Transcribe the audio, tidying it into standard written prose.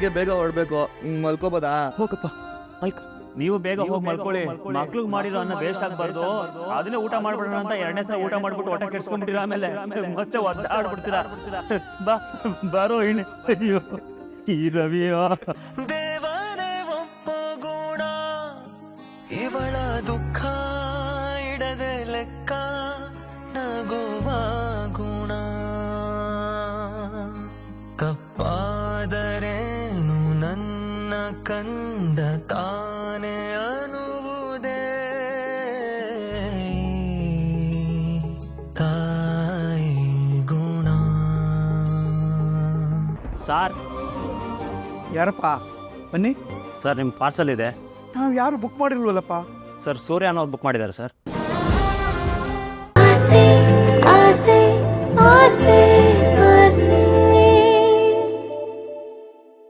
ಬೆಳಗ್ಗೆ ಬೇಗ ಹೊರಡ್ಬೇಕು. ಮಲ್ಕೋಬೋದಾ? ಹೋಗಪ್ಪ ಮಲ್ಕೊ. ನೀವು ಬೇಗ ಹೋಗಿ ಮಲ್ಕೊಳ್ಳಿ. ಮಕ್ಳಿಗೆ ಮಾಡಿರೋ ಅನ್ನ ವೇಸ್ಟ್ ಆಗ್ಬಾರ್ದು. ಅದನ್ನೇ ಊಟ ಮಾಡ್ಬಿಡೋಣ ಅಂತ 2ನೇ ಸಲ ಊಟ ಮಾಡ್ಬಿಟ್ಟು ಹೊಟ್ಟೆ ಕೆಡ್ಸ್ಕೊಂಡ್ಬಿಟ್ಟಿರ. ಆಮೇಲೆ ಮತ್ತೆ ಒದ್ದಾಡ್ಬಿಡ್ತೀರಾ. ಬಾರೋ ಹೆಣ್ಣೆ. ಅಯ್ಯೋ ಈ ರವಿಯೋ. ದೇವರೇ ಒಪ್ಪೋಗೂಡ ಇವಳ ದುಃಖ ಇಡದೆ ಲೆಕ್ಕ ನಗುವ ಗುಣ ತಪ್ಪಾದರೇನು ನನ್ನ ಕಂಡ ತಾನೇ ಅನ್ನುವುದೇ ತಾಯಿ ಗುಣ. ಸಾರ್ ಯಾರಪ್ಪ? ಬನ್ನಿ. ಸರ್ ನಿಮ್ಮ ಪಾರ್ಸಲ್ ಇದೆ. ನಾವು ಯಾರು ಬುಕ್ ಮಾಡಿಲ್ವಲ್ಲಪ್ಪ? ಸರ್ ಸೂರ್ಯ ಅನ್ನೋರು ಬುಕ್ ಮಾಡಿದ್ದಾರೆ ಸರ್. ಆಸೆ ಆಸೆ ಆಸೆ